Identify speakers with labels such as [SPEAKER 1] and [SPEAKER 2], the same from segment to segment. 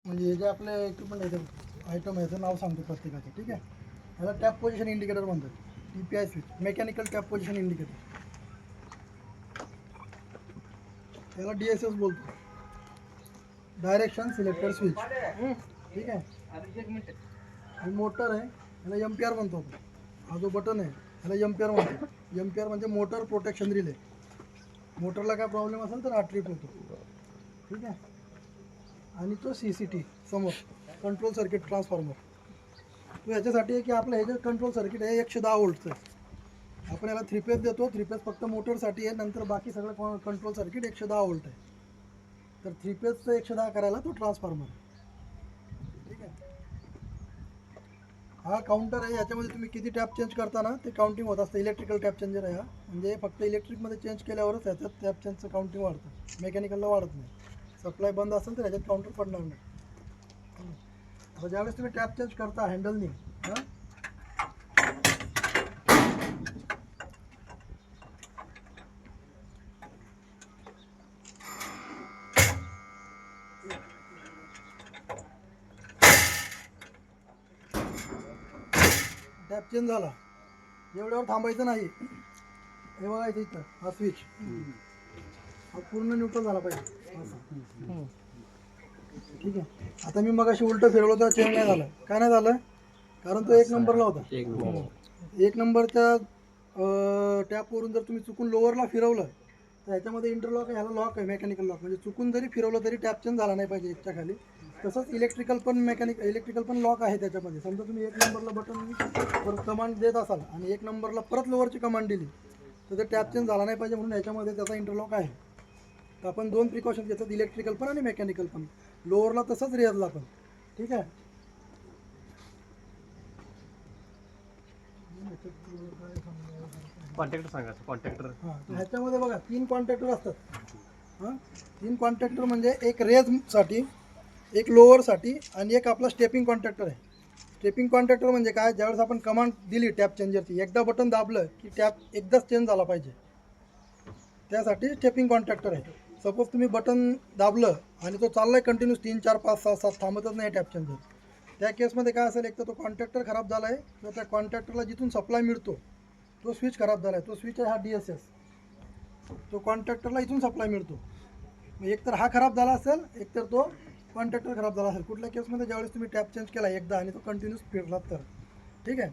[SPEAKER 1] म्हणजे हे जे आपले इक्विपमेंट आहे आयटम आहे नाव सांगतो प्रत्येकाचं, ठीक आहे. ह्याला टॅप पोझिशन इंडिकेटर म्हणतात, TPI switch, mechanical tap position indicator. याला DSS बोलतो, डायरेक्शन सिलेक्टर स्विच, ठीक आहे. ही मोटर आहे, ह्याला एम्पियर म्हणतो आपण. हा जो बटन आहे ह्याला एम्पियर म्हणतो. एम्पियर म्हणजे मोटर प्रोटेक्शन रिले. मोटरला काय प्रॉब्लेम असेल तर हा ट्रिप होतो, ठीक आहे. आणि तो CCT समोर कंट्रोल सर्किट ट्रान्सफॉर्मर. तो ह्याच्यासाठी आहे की आपलं हे जे कंट्रोल सर्किट आहे 110 व्होल्टचं आहे. आपण याला 3 फेज देतो. 3 फेज फक्त मोटरसाठी आहे, नंतर बाकी सगळं कंट्रोल सर्किट 110 व्होल्ट आहे. तर 3 फेजचं 110 करायला तो ट्रान्सफॉर्मर, ठीक आहे. हा काउंटर आहे, याच्यामध्ये तुम्ही किती टॅप चेंज करता ना ते काउंटिंग होत असतं. इलेक्ट्रिकल टॅप चेंजर आहे हा, म्हणजे फक्त इलेक्ट्रिकमध्ये चेंज केल्यावरच याच्यात टॅप चेंजचं काउंटिंग वाढतं, मेकॅनिकलला वाढत नाही. सप्लाय बंद असेल तर ह्याच्यात काउंटर पडणार नाही. आता ज्यावेळेस तुम्ही टॅप चेंज करता हँडलनी, हां, टॅप चेंज झाला, एवढ्यावर थांबायचं नाही. हे बघायचं इथं हा स्विच हा पूर्ण न्यूट्रल झाला पाहिजे असं, ठीक आहे. आता मी मगाशी उलटं फिरवलं तर चेंज नाही झालं. काय नाही झालं? कारण तो 1 नंबरला होता. 1 नंबरच्या टॅपवरून जर तुम्ही चुकून लोअरला फिरवलं तर ह्याच्यामध्ये इंटरलॉक आहे, ह्याला लॉक आहे मेकॅनिकल लॉक. म्हणजे चुकून जरी फिरवलं तरी टॅप चेंज झाला नाही पाहिजे एकच्या खाली. तसंच इलेक्ट्रिकल पण लॉक आहे त्याच्यामध्ये. समजा तुम्ही 1 नंबरला बटन परत कमांड देत असाल आणि 1 नंबरला परत लोअरची कमांड दिली तर ते टॅप चेंज झाला नाही पाहिजे, म्हणून ह्याच्यामध्ये त्याचा इंटरलॉक आहे. तर आपण 2 प्रिकॉशन घेतात, इलेक्ट्रिकल पण आणि मेकॅनिकल पण. लोअरला तसंच रिअरला पण, ठीक आहे.
[SPEAKER 2] कॉन्टॅक्टर सांगायचं, कॉन्टॅक्टर.
[SPEAKER 1] हां, तर ह्याच्यामध्ये बघा 3 कॉन्टॅक्टर असतात. हां, 3 कॉन्टॅक्टर म्हणजे एक रेजसाठी, एक लोअरसाठी आणि एक आपला स्टेपिंग कॉन्टॅक्टर आहे. स्टेपिंग कॉन्टॅक्टर म्हणजे काय? ज्यावेळेस आपण कमांड दिली टॅप चेंजरची, एकदा बटन दाबलं की टॅप एकदाच चेंज झाला पाहिजे, त्यासाठी स्टेपिंग कॉन्टॅक्टर आहे. सपोज तुम्ही बटन दाबलं आणि तो चाललाय कंटिन्यूस 3, 4, 5, 6, 7 थांबतच नाही टॅप चेंजर. त्या केसमध्ये काय असेल, एक तर तो कॉन्टॅक्टर खराब झाला आहे किंवा त्या कॉन्टॅक्टरला जिथून सप्लाय मिळतो तो स्विच खराब झाला आहे. तो स्विच आहे हा DSS, तो कॉन्टॅक्टरला इथून सप्लाय मिळतो. मग एकतर हा खराब झाला असेल, एकतर तो कॉन्टॅक्टर खराब झाला असेल. कुठल्या केसमध्ये ज्यावेळेस तुम्ही टॅप चेंज केला एकदा आणि तो कंटिन्यूस फिरलात तर, ठीक आहे.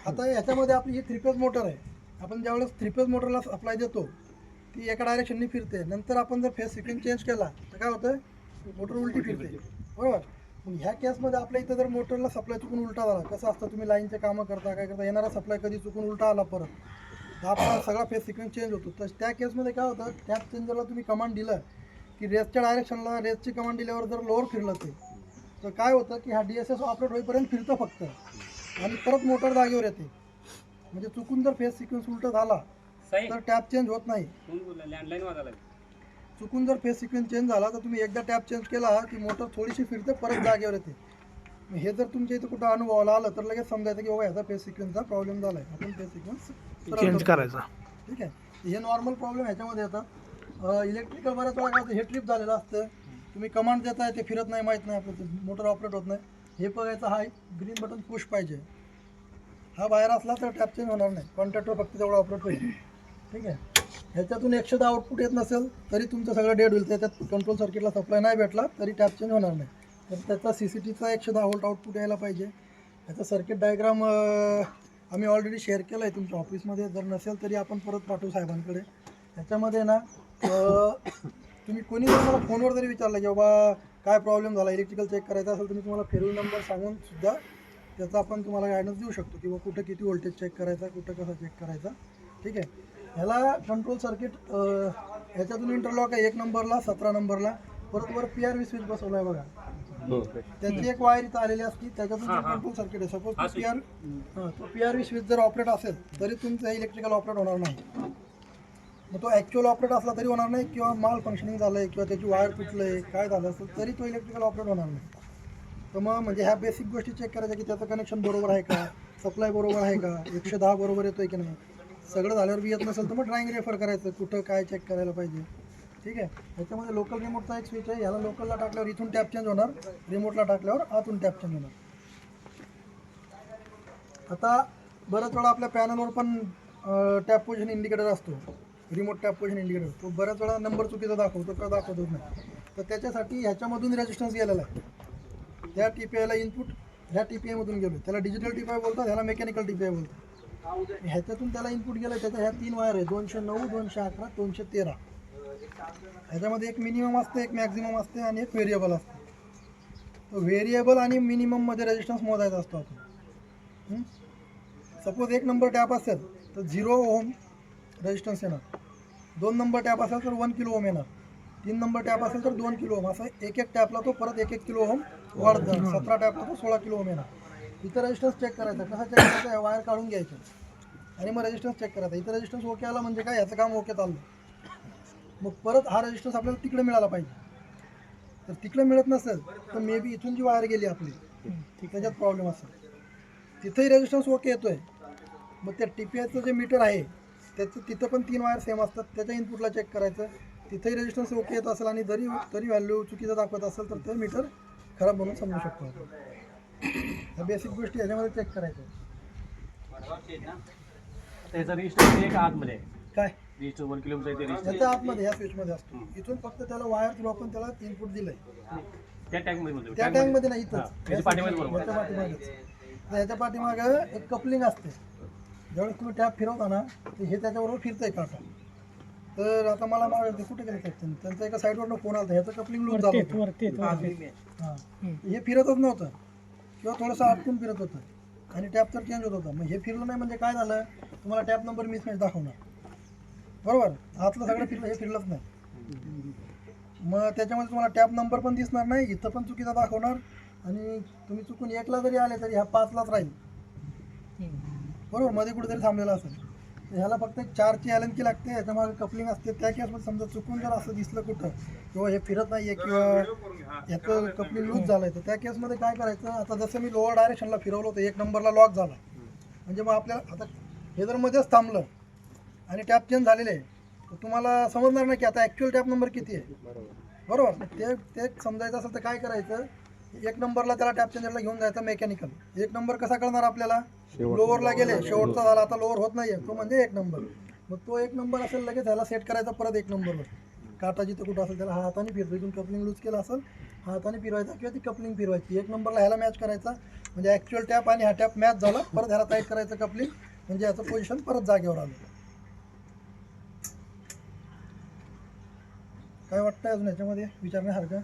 [SPEAKER 1] आता ह्याच्यामध्ये आपली ही 3 फेज मोटर आहे. आपण ज्यावेळेस 3 फेज मोटरला सप्लाय देतो ती एका डायरेक्शननी फिरते. नंतर आपण जर फेज सिक्वेन्स चेंज केला तर काय होतं? मोटर उलटी फिरते, बरोबर. मग ह्या केसमध्ये आपल्या इथं जर मोटरला सप्लाय चुकून उलटा झाला, कसं असतं, तुम्ही लाईनचे कामं करता, काय करता, येणारा सप्लाय कधी चुकून उलटा आला परत तर आपला सगळा फेज सिक्वेन्स चेंज होतो. तर त्या केसमध्ये काय होतं, टॅप चेंजरला तुम्ही कमांड दिलं की रेसच्या डायरेक्शनला, रेसची कमांड दिल्यावर जर लोअर फिरलं ते, तर काय होतं की हा DSS ऑपरेट होईपर्यंत फिरतं फक्त आणि परत मोटर जागेवर येते. म्हणजे चुकून जर फेज सिक्वेन्स उलटा झाला तर टॅप चेंज होत नाही. चुकून जर फेज सिक्वेन्स चेंज झाला तर तुम्ही एकदा टॅप चेंज केला की मोटर थोडीशी फिरते, परत जागेवर येते. हे जर तुमच्या इथं कुठं अनुभवाला आलं तर लगेच समजायचं की बाबा ह्याचा फेज सिक्वेन्सचा प्रॉब्लेम झाला आहे, आपण फेज सिक्वेन्स
[SPEAKER 3] चेंज करायचा,
[SPEAKER 1] ठीक आहे. हे नॉर्मल प्रॉब्लेम ह्याच्यामध्ये येतात. इलेक्ट्रिकल बऱ्याच वेळा काय होतं, हे ट्रिप झालेलं असतं, तुम्ही कमांड देताय ते फिरत नाही, माहीत नाही आपलं, मोटर ऑपरेट होत नाही. हे बघायचं, हा ग्रीन बटन पुश पाहिजे. हा बाहेर असला तर टॅप चेंज होणार नाही, कॉन्टॅक्टर फक्त तेवढं ऑपरेट होईल, ठीक आहे. ह्याच्यातून 110 आउटपुट येत नसेल तरी तुमचं सगळं डेड होईल. त्याच्यात कंट्रोल सर्किटला सप्लाय नाही भेटला तरी टॅप चेंज होणार नाही. तर त्याचा CCTचा 110 व्होल्ट आउटपुट यायला पाहिजे. ह्याचा सर्किट डायग्राम आम्ही ऑलरेडी शेअर केला आहे तुमच्या ऑफिसमध्ये. जर नसेल तरी आपण परत पाठवू साहेबांकडे. ह्याच्यामध्ये ना तुम्ही कोणी जर मला फोनवर जरी विचारलं की बाबा काय प्रॉब्लेम झाला, इलेक्ट्रिकल चेक करायचा असेल तर मी तुम्हाला फेरवी नंबर सांगून सुद्धा त्याचा आपण तुम्हाला गायडन्स देऊ शकतो की बाबा कुठं किती व्होल्टेज चेक करायचा, कुठं कसं चेक करायचा, ठीक आहे. ह्याला कंट्रोल सर्किट ह्याच्यातून इंटरलॉक आहे 1 नंबरला, 17 नंबरला. परत वर PRV स्विच बसवला आहे बघा, त्याची एक वायर इथं आलेली असती, त्याच्यातून कंट्रोल सर्किट आहे. सपोज तो PRV स्विच जर ऑपरेट असेल तरी तुमचं इलेक्ट्रिकल ऑपरेट होणार नाही. मग तो ॲक्च्युअल ऑपरेट असला तरी होणार नाही, किंवा माल फंक्शनिंग झालं आहे किंवा त्याची वायर तुटलं आहे, काय झालं असेल तरी तो इलेक्ट्रिकल ऑपरेट होणार नाही. तर मग म्हणजे ह्या बेसिक गोष्टी चेक करायच्या की त्याचं कनेक्शन बरोबर आहे का, सप्लाय बरोबर आहे का, 110 बरोबर येतो आहे की नाही. सगळं झाल्यावर बी येत नसेल तर मग ड्रॉइंग रेफर करायचं कुठं काय चेक करायला पाहिजे. ठीक आहे. ह्याच्यामध्ये लोकल रिमोटचा एक स्विच आहे. याला लोकलला टाकल्यावर इथून टॅप चेंज होणार, रिमोटला टाकल्यावर आतून टॅप चेंज होणार. आता बऱ्याच वेळा आपल्या पॅनलवर पण टॅप पोझिशन इंडिकेटर असतो, रिमोट टॅप पोझिशन इंडिकेटर. तो बऱ्याच वेळा नंबर चुकीचा दाखवतो किंवा दाखवतच नाही. तर त्याच्यासाठी ह्याच्यामधून रेजिस्टन्स गेलेला आहे. त्या TPIला इनपुट ह्या TPIमधून गेलो, त्याला डिजिटल TPI बोलतात, ह्याला मेकॅनिकल TPI बोलतात. ह्याच्यातून त्याला इनपुट गेलं. त्याच्या ह्या 3 वायर आहे, 209, 211, 213. ह्याच्यामध्ये एक मिनिमम असते, एक मॅक्झिमम असते आणि एक व्हेरिएबल असते. तर व्हेरिएबल आणि मिनिमममध्ये रेजिस्टन्स मोजायचा असतो आपण. सपोज 1 नंबर टॅप असेल तर 0 ओम रेजिस्टन्स येणार. 2 नंबर टॅप असेल तर 1 किलो ओम येणार. 3 नंबर टॅप असेल तर 2 किलो ओम. असं एक टॅपला तो परत 1 किलो ओम वाढत जाणार. 17 टॅपला तो 16 किलो ओम येणार. इथं रेजिस्टन्स चेक करायचा. कसा चेक करायचा? वायर काढून घ्यायचं आणि मग रेजिस्टन्स चेक करायचा. इथं रेजिस्टन्स ओके आला म्हणजे काय, याचं काम ओके चाललं. मग परत हा रेजिस्टन्स आपल्याला तिकडे मिळाला पाहिजे. तर तिकडे मिळत नसेल तर मे बी इथून जी वायर गेली आपली त्याच्यात प्रॉब्लेम असेल. तिथंही रेजिस्टन्स ओके येतोय. मग त्या TPIचं जे मीटर आहे त्याचं तिथं पण 3 वायर सेम असतात. त्याच्या इनपुटला चेक करायचं. तिथंही रेजिस्टन्स ओके येत असेल आणि तरी व्हॅल्यू चुकीचं दाखवत असेल तर ते मीटर खराब म्हणून समजू शकतो आपण. ह्या बेसिक गोष्टी ह्याच्यामध्ये चेक करायच्या.
[SPEAKER 2] त्याचा रजिस्टर एक आतमध्ये
[SPEAKER 1] काय
[SPEAKER 2] रजिस्टर 1 किलोमीटर
[SPEAKER 1] याच्या आतमध्ये ह्या स्विचमध्ये असतो. इथून फक्त त्याला वायर थ्रू आपण त्याला इनपुट दिलंय.
[SPEAKER 2] त्या टँकमध्ये
[SPEAKER 1] त्या टँकमध्ये नाही, इथंच
[SPEAKER 2] त्याच्या पाठीमागे बरोबर.
[SPEAKER 1] याच्या पाठीमागेच. ह्याच्या पाठीमागं एक कपलिंग असते. ज्यावेळेस तुम्ही टॅप फिरवता ना तर हे त्याच्याबरोबर फिरतंय काटा. तर आता मला मागायचं कुठे गेलं कॅप्टन, त्यांचा एका साईडवरनं फोन आला. ह्याचं कपलिंग लूज झालं होतं. हां, हे फिरतच नव्हतं किंवा थोडंसं आटकून फिरत होतं आणि टॅप तर चेंज होत होता. मग हे फिरलं नाही म्हणजे काय झालं, तुम्हाला टॅप नंबर मिसमॅच दाखवणार. बरोबर, आतलं सगळं फिरलं, हे फिरलंच नाही. मग त्याच्यामध्ये तुम्हाला टॅप नंबर पण दिसणार नाही, इथं पण चुकीचा दाखवणार आणि तुम्ही चुकून 1ला जरी आले तरी ह्या 5लाच राहील. बरोबर, मध्ये कुठेतरी थांबलेला असेल. तर ह्याला फक्त एक 4ची ॲलन की लागते. याच्यामागे कपलिंग असते. त्या केसमध्ये समजा चुकून जर असं दिसलं कुठं किंवा हे फिरत नाही आहे किंवा ह्याचं कपलिंग लूज झालं आहे तर त्या केसमध्ये काय करायचं. आता जसं मी लोअर डायरेक्शनला फिरवलं होतं, 1 नंबरला लॉक झाला म्हणजे मग आपल्याला आता हे जर मध्येच थांबलं आणि टॅप चेंज झालेले आहे तर तुम्हाला समजणार नाही की आता ॲक्च्युअल टॅप नंबर किती आहे. बरोबर, ते समजायचं असेल तर काय करायचं, 1 नंबरला त्याला टॅप चेंजरला घेऊन जायचं मेकॅनिकल. 1 नंबर कसा कळणार आपल्याला, लोअरला गेले, शेवटचा झाला, आता लोअर होत नाही आहे तो म्हणजे 1 नंबर. मग तो 1 नंबर असेल लगेच ह्याला सेट करायचा परत 1 नंबरवर. काटा जिथं कुठं असेल त्याला हाताने फिरतो. इथून कपलिंग लूज केलं असेल हाताने फिरवायचा किंवा ती कपलिंग फिरवायची. 1 नंबरला ह्याला मॅच करायचा म्हणजे ॲक्च्युअल टॅप आणि हा टॅप मॅच झाला. परत ह्याला टाईट करायचं कपलिंग म्हणजे याचं पोझिशन परत जागेवर आलं. काय वाटतं अजून याच्यामध्ये विचारण्यासारखं?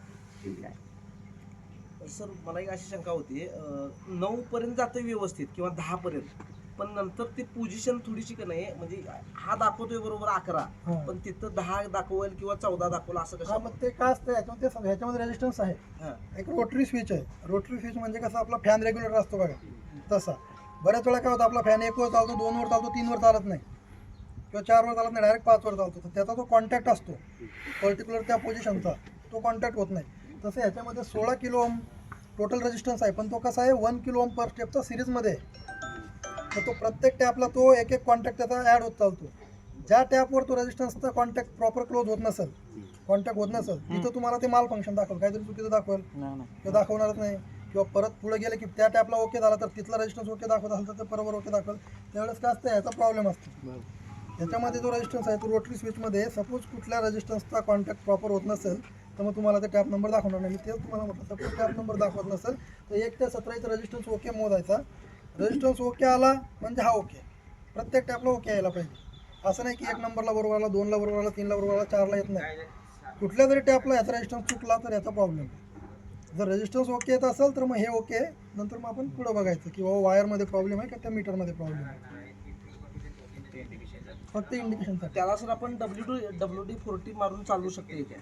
[SPEAKER 3] सर मला एक अशी शंका होती, 9 पर्यंत जातं व्यवस्थित किंवा 10 पर्यंत, पण नंतर ती पोझिशन थोडीशी का नाही म्हणजे हा दाखवतोय बरोबर 11 पण तिथं 10 दाखवेल किंवा 14 दाखवेल असं कसं.
[SPEAKER 1] मग ते काय असतं ह्याच्यामध्ये रेजिस्टन्स आहे. एक रोटरी स्विच आहे. रोटरी स्विच म्हणजे कसं आपला फॅन रेग्युलेटर असतो बघा तसा. बऱ्याच वेळा काय होतं, आपला फॅन 1 वर चालतो, 2 वर चालतो, 3 वर चालत नाही किंवा 4 वर चालत नाही, डायरेक्ट 5 वर चालतो. तर त्याचा जो कॉन्टॅक्ट असतो पर्टिक्युलर त्या पोझिशनचा तो कॉन्टॅक्ट होत नाही. तसं ह्याच्यामध्ये 16 किलो ओम टोटल रेजिस्टन्स आहे, पण तो कसा आहे 1 किलो ओम पर स्टेपचा सिरीजमध्ये आहे. तर तो प्रत्येक टॅपला तो एक कॉन्टॅक्ट त्याचा ॲड होत चालतो. ज्या टॅपवर तो रेजिस्टन्सचा कॉन्टॅक्ट प्रॉपर क्लोज होत नसेल, कॉन्टॅक्ट होत नसेल, तिथं तुम्हाला ते माल फंक्शन दाखवेल, काहीतरी चुकीचं दाखवेल किंवा दाखवणारच नाही. किंवा परत पुढे गेले की त्या टॅपला ओके झाला तर तिथला रेजिस्टन्स ओके दाखवत असेल तर ते बरोबर ओके दाखवेल. त्यावेळेस काय असतं, ह्याचा प्रॉब्लेम असतो. याच्यामध्ये जो रेजिस्टन्स आहे तो रोटरी स्विचमध्ये सपोज कुठल्या रेजिस्टन्सचा कॉन्टॅक्ट प्रॉपर होत नसेल तर मग तुम्हाला ते टॅप नंबर दाखवणार नाही. मी तेच तुम्हाला म्हटलं, सपोज टॅप नंबर दाखवत नसेल तर 1 ते 17 रेजिस्टन्स ओके मोजायचा. रेजिस्टन्स ओके आला म्हणजे हा ओके. प्रत्येक टॅपला ओके यायला पाहिजे. असं नाही की 1 नंबरला बरोबर आला, 2ला बरोबर आला, 3ला बरोबर आला, 4ला येत नाही. कुठल्या जरी टॅपला ह्याचा रेजिस्टन्स चुकला तर याचा प्रॉब्लेम. जर रेजिस्टन्स ओके येत असेल तर मग हे ओके. नंतर मग आपण पुढं बघायचं की बाबा वायरमध्ये प्रॉब्लेम आहे का त्या मीटरमध्ये प्रॉब्लेम आहे. फक्त इंडिकेशनसाठी.
[SPEAKER 3] त्याला सर आपण WD-40 मारून चालू शकते इथे.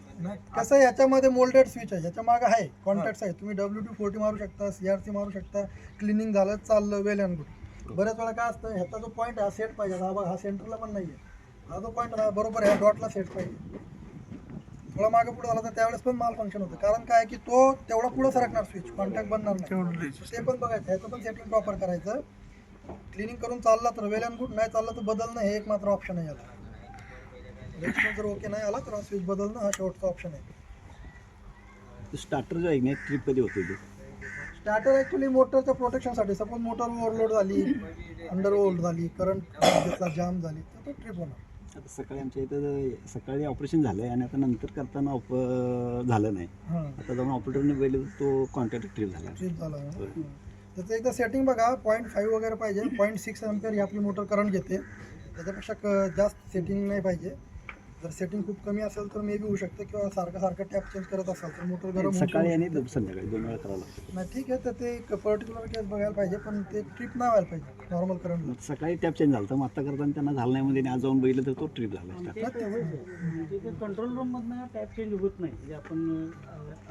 [SPEAKER 1] कसं आहे, याच्यामध्ये मोल्डेड स्विच आहे, याच्या मागे आहे कॉन्टॅक्ट्स आहे. तुम्ही WD-40 मारू शकता, CRC मारू शकता. क्लिनिंग झालं चाललं वेल अँड गुड. बऱ्याच वेळा काय असतं, ह्याचा जो पॉईंट हा सेट पाहिजे. हा बघा, हा सेंटरला पण नाही आहे. हा जो पॉईंट हा बरोबर ह्या डॉटला सेट पाहिजे. थोडा मागे पुढे झाला तर त्यावेळेस पण माल फंक्शन होतं. कारण काय की तो तेवढा पुढं सरकणार स्विच, कॉन्टॅक्ट बनणार नाही. ते पण बघायचं, ह्याचं पण सेटिंग प्रॉपर करायचं. क्लिनिंग करून चालला तर वेल अँड गुड, नाही चाललं तर बदलणं हे एक मात्र ऑप्शन आहे याला. रेस्पॉन्स जर ओके नाही आला तर हा स्विच बदलणं हा शेवटचा ऑप्शन आहे.
[SPEAKER 4] स्टार्टर जो आहे ना ट्रिप कधी होते ते
[SPEAKER 1] स्टार्टर ॲक्च्युली मोटरच्या प्रोटेक्शनसाठी. सपोज मोटर ओव्हरलोड झाली, अंडर ओव्हरलोड झाली, करंट जाम झाली तर तो ट्रिप होणार.
[SPEAKER 4] आता सकाळी आमच्या इथं सकाळी ऑपरेशन झालं आहे आणि आता नंतर करताना झालं नाही.
[SPEAKER 1] हां
[SPEAKER 4] आता जाऊन ऑपरेटरने पहिले तो कॉन्टॅक्ट ट्रिप झाला.
[SPEAKER 1] ट्रिप झाला. त्याचं एकदा सेटिंग बघा, 0.5 वगैरे पाहिजे. 0.6 अँपिअर ही आपली मोटर करंट घेते, त्याच्यापेक्षा जास्त सेटिंग नाही पाहिजे. जर सेटिंग खूप कमी असेल तर मे बी होऊ शकतं, किंवा सारखं टॅप चेंज करत असाल तर मोटर गरम
[SPEAKER 4] सकाळी आणि संध्याकाळी 2 वेळा करावं लागतं.
[SPEAKER 1] नाही. ठीक आहे, तर ते एक पर्टिक्युलर केस बघायला पाहिजे, पण ते ट्रिप नाही व्हायला पाहिजे नॉर्मल करंट.
[SPEAKER 4] मग सकाळी टॅप चेंज झालं तर मग आता करताना त्यांना झालं नाही मध्ये आज जाऊन बघितलं तर तो ट्रिप झाला.
[SPEAKER 5] म्हणजे ते कंट्रोल रूममधनं टॅप चेंज होत नाही, जे आपण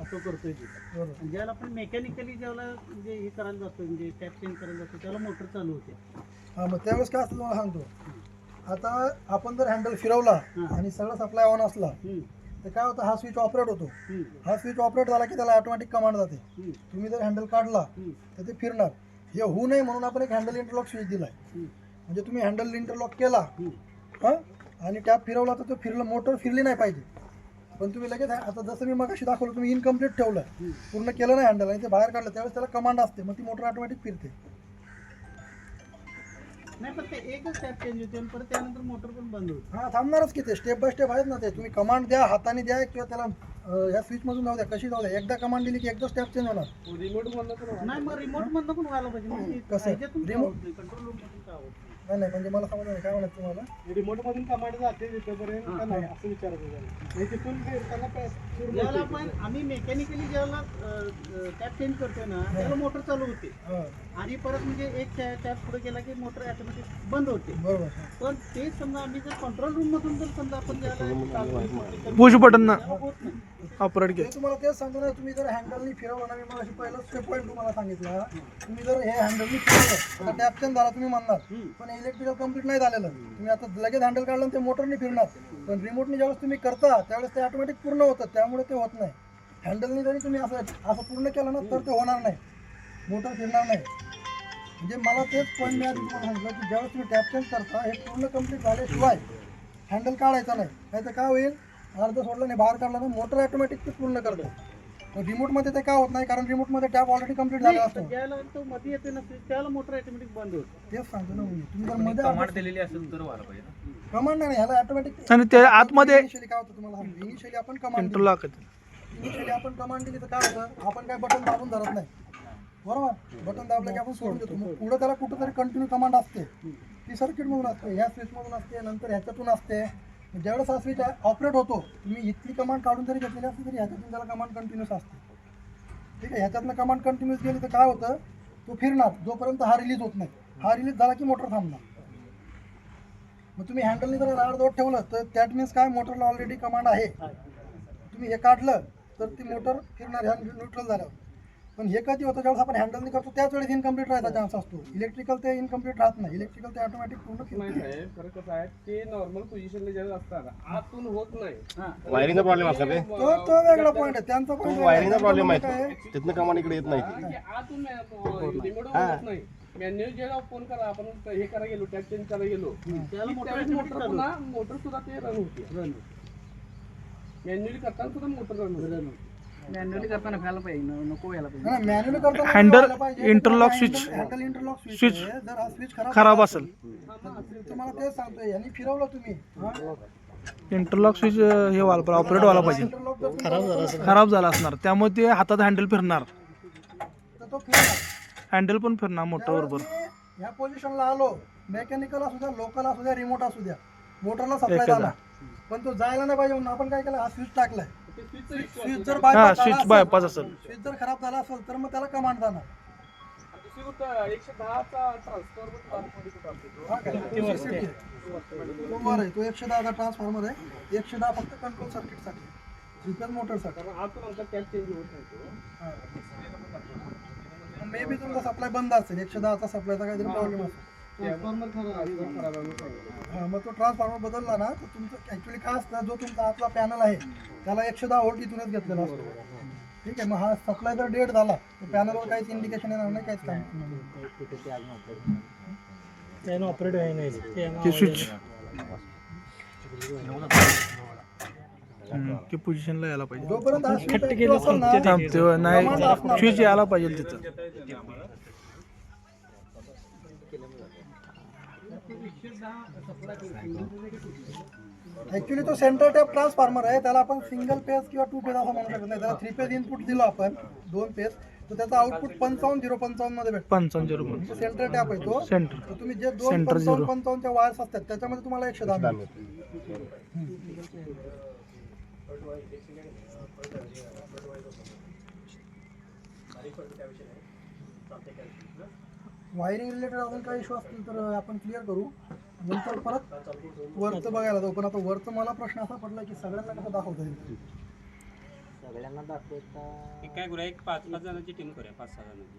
[SPEAKER 5] असं करतोय ते.
[SPEAKER 1] बरोबर.
[SPEAKER 5] ज्याला आपण मेकॅनिकली ज्याला म्हणजे हे करायला जातो, म्हणजे टॅप चेंज करायला जातो, त्याला मोटर चालू होते.
[SPEAKER 1] हां, मग त्यावेळेस काय असतं तुम्हाला सांगतो. आता आपण जर हँडल फिरवला आणि सगळं सप्लाय ऑन असला तर काय होतं, हा स्विच ऑपरेट होतो. हा स्विच ऑपरेट झाला की त्याला ऑटोमॅटिक कमांड जाते. तुम्ही जर हँडल काढला तर ते फिरणार. हे होऊ नये म्हणून आपण एक हँडल इंटरलॉक स्विच दिलाय. म्हणजे तुम्ही हँडल इंटरलॉक केला हां आणि टॅप फिरवला तर तो फिरलं, मोटर फिरली नाही पाहिजे. पण तुम्ही लगेच आता जसं मी मगाशी दाखवलं, तुम्ही इनकम्प्लीट ठेवलं, पूर्ण केलं नाही हँडल आणि ते बाहेर काढलं, त्यावेळेस त्याला कमांड असते, मग ती मोटर ऑटोमॅटिक फिरते.
[SPEAKER 5] नाही, पण ते एकच टॅप चेंज होते आणि परत त्यानंतर मोटर पण बंद होते.
[SPEAKER 1] हां, थांबणारच की ते. स्टेप बाय स्टेप आहेत ना ते. तुम्ही कमांड द्या, हाताने द्या किंवा त्याला ह्या स्विचमधून जाऊ द्या, कशी जाऊ द्या. एकदा कमांड दिली की एकदा स्टेप चेंज होणार.
[SPEAKER 5] नाही, मग रिमोट मधनं पण व्हायला पाहिजे.
[SPEAKER 1] कसं?
[SPEAKER 5] रिमोट कंट्रोल रूम मधून का होत नाही?
[SPEAKER 1] नाही म्हणजे मला समजलं नाही काय म्हणत तुम्हाला.
[SPEAKER 6] रिमोट मधून कमांड जाते तिथपर्यंत का नाही असं विचारत तिथून
[SPEAKER 5] ज्याला आपण आम्ही मेकॅनिकली ज्याला टॅप चेंज करतो ना, त्याला मोटर चालू होते
[SPEAKER 1] हां,
[SPEAKER 5] आणि परत म्हणजे एक टॅप पुढे गेला की मोटर ऑटोमॅटिक बंद होते.
[SPEAKER 1] बरोबर.
[SPEAKER 5] पण ते समजा आम्ही जर कंट्रोल रूम मधून जर समजा आपण ज्याला
[SPEAKER 7] पुश बटन ना
[SPEAKER 5] होत नाही.
[SPEAKER 7] ऑपरेट
[SPEAKER 1] ते तुम्हाला तेच सांगतो ना, तुम्ही जर हँडलनी फिरवलं ना, मी मला पहिला स्टेप पॉईंट तुम्हाला सांगितला. तुम्ही जर हे हँडलनी फिरवलं तर टॅप चेंज झाला तुम्ही म्हणणार, पण इलेक्ट्रिकल कम्प्लीट नाही झालेलं. तुम्ही आता लगेच हँडल काढलं ते मोटरनी फिरणार, पण रिमोटनी ज्यावेळेस तुम्ही करता त्यावेळेस ते ऑटोमॅटिक पूर्ण होतं, त्यामुळे ते होत नाही. हँडलनी जरी तुम्ही असं पूर्ण केलं ना तर ते होणार नाही, मोटर फिरणार नाही. म्हणजे मला तेच पॉईंट मी आधी तुम्हाला सांगितलं की ज्यावेळेस तुम्ही टॅप चेंज करता हे पूर्ण कम्प्लीट झाल्याशिवाय हँडल काढायचा नाही. नाही तर काय होईल, अर्ध सोडलं नाही बाहेर काढलं ना मोटर ऑटोमॅटिक ते पूर्ण करतो. रिमोटमध्ये ते काय होत नाही, कारण रिमोटमध्ये टॅप ऑलरेडी कम्प्लीट झाला असतो.
[SPEAKER 5] ज्याला तो मध्ये येते ना त्याला मोटर ऑटोमॅटिक बंद होते.
[SPEAKER 1] तेच सांगतो ना मी. तुम्ही जर मध्ये
[SPEAKER 2] कमांड दिलेली असेल तर व्हायला पाहिजे ना.
[SPEAKER 1] कमांड नाही, ह्याला ऑटोमॅटिक.
[SPEAKER 7] आणि ते आतमध्ये
[SPEAKER 1] इनिशियली काय होतं तुम्हाला सांगतो. इनिशियली आपण कमांड
[SPEAKER 7] इंटरलॉक
[SPEAKER 1] इनिशियली आपण कमांड दिली तर काय होतं, आपण काय बटन दाबून धरत नाही, बरोबर. बटन दाबलं की आपण सोडून देतो. मग पुढं त्याला कुठंतरी कंटिन्यू कमांड असते, ती सर्किटमधून असते, ह्या स्विचमधून असते, नंतर ह्याच्यातून असते. ज्यावेळेस हा स्विच ऑपरेट होतो, तुम्ही इथली कमांड काढून जरी घेतलेली असते तरी ह्याच्यातून त्याला कमांड कंटिन्यूस असते. ठीक आहे, ह्याच्यातनं कमांड कंटिन्यूस गेली तर काय होतं, तो फिरणार जोपर्यंत हा रिलीज होत नाही. हा रिलीज झाला की मोटर थांबणार. मग तुम्ही हँडलनी जर अर्धवट ठेवलं तर दॅट मीन्स काय, मोटरला ऑलरेडी कमांड आहे. तुम्ही हे काढलं तर ती मोटर फिरणार ह्या न्यूट्रल झाल्यावर. पण हे कधी होतं, ज्यावेळेस आपण हँडलनी करतो त्याच वेळेस इनकम्प्लीट राहायचा चान्स असतो. इलेक्ट्रिकल ते इनकम्प्लीट राहत नाही. इलेक्ट्रिकल ते ऑटोमॅटिक पूर्ण फिरतं.
[SPEAKER 6] साहेब खरं कसं आहे ते नॉर्मल पोझिशनला ज्यावेळेस असतात आतून होत नाही.
[SPEAKER 8] वायरिंगचा प्रॉब्लेम असला ते
[SPEAKER 1] तो वेगळा पॉईंट आहे त्यांचा पॉईंट.
[SPEAKER 8] वायरिंगचा प्रॉब्लेम आहे तिथनं कमांड इकडे येत नाही ती.
[SPEAKER 6] म्हणजे आतून रिमोट होत नाही. मॅन्युअल जेव्हा फोन करा आपण हे करायला गेलो टॅप चेंज करायला गेलो
[SPEAKER 5] त्याला
[SPEAKER 6] त्यावेळेस मोटर पुन्हा मोटर सुद्धा ते रन होते. मॅन्युअली करताना सुद्धा मोटर रन होते.
[SPEAKER 5] मॅन्युअली करताना व्हायला पाहिजे, नको व्हायला पाहिजे.
[SPEAKER 1] मॅन्युअली करताना
[SPEAKER 7] हँडल
[SPEAKER 1] व्हायला पाहिजे.
[SPEAKER 7] Interlock switch
[SPEAKER 1] handle interlock switch
[SPEAKER 7] switch
[SPEAKER 1] आहे. जर हा स्विच
[SPEAKER 7] खराब असेल,
[SPEAKER 1] तुम्हाला तेच सांगतोय, यांनी फिरवलं तुम्ही
[SPEAKER 7] इंटरलॉक स्विच हे व्हायला पाहिजे, ऑपरेट व्हायला पाहिजे.
[SPEAKER 1] इंटरलॉक जर तुम्ही
[SPEAKER 7] खराब झाला असणार, त्यामुळे ते हातात हँडल फिरणार,
[SPEAKER 1] तर तो फिरणार.
[SPEAKER 7] हँडल पण फिरणार मोटर बरोबर.
[SPEAKER 1] त्यावेळेस मी ह्या पोझिशनला आलो, मेकॅनिकल असू द्या, लोकल असू द्या, रिमोट असू द्या, मोटरला सप्लाय झाला, पण तो जायला नाही पाहिजे म्हणून आपण काय केलं, हा स्विच टाकलाय. स्विच जर
[SPEAKER 7] हा
[SPEAKER 1] bypass झाला
[SPEAKER 7] स्विच
[SPEAKER 1] असेल,
[SPEAKER 7] बायपास असेल,
[SPEAKER 1] स्विच जर खराब झाला असेल तर मग त्याला कमांड जाणार.
[SPEAKER 6] दुसरी गोष्ट 110चा ट्रान्सफॉर्मर
[SPEAKER 1] हा काय? तो 160 आहे. तो वर आहे, तो 110 ट्रान्सफॉर्मर आहे. 110 फक्त कंट्रोल सर्किटसाठी, रिपेअर मोटरसाठी.
[SPEAKER 6] कारण आतून आमचा टॅप चेंज होत नाही.
[SPEAKER 1] मे बी तुमचा सप्लाय बंद असेल, 110चा सप्लायचा काहीतरी प्रॉब्लेम असेल.
[SPEAKER 6] ट्रान्सफॉर्मर खराब आहे.
[SPEAKER 1] हा, मग तो ट्रान्सफॉर्मर बदलला ना तर तुमचं ॲक्च्युली काय असतं, जो तुमचा आतला पॅनल आहे त्याला 110 व्होल्ट इथूनच घेतलेला असतो. ठीक आहे, मग हा सप्लाय जर डेड झाला तर पॅनलवर काहीच इंडिकेशन येणार नाही, काहीच काम
[SPEAKER 7] ते स्विच की पोझिशनला यायला पाहिजे
[SPEAKER 1] जोपर्यंत हा स्विच active असेल ना,
[SPEAKER 7] थांबते नाही स्विच यायला पाहिजे तिथं.
[SPEAKER 1] ऍक्च्युली तो सेंटर टॅप ट्रान्सफॉर्मर आहे, त्याला आपण सिंगल पेज किंवा 2 पेज असं म्हणू शकत नाही. त्याला 3 पेज इनपुट दिलं आपण 2 पेज, तर त्याचा आउटपुट 55 मध्ये भेटतो.
[SPEAKER 7] 55
[SPEAKER 1] सेंटर टॅप आहे तो.
[SPEAKER 7] सेंटर
[SPEAKER 1] तर तुम्ही जे 2
[SPEAKER 7] Center zero.
[SPEAKER 1] 55च्या वायर्स असतात त्याच्यामध्ये तुम्हाला 110 मिळतो. वायरिंग रिलेटेड अजून काही इश्यू असतील तर आपण क्लिअर करू, नंतर परत वरचं बघायला जाऊ. पण आता वरचं मला प्रश्न असा पडला की सगळ्यांना कसं दाखवता येईल.
[SPEAKER 9] काय करूया, एक 5-5 जणांची टीम करूया, 5-6 जणांची.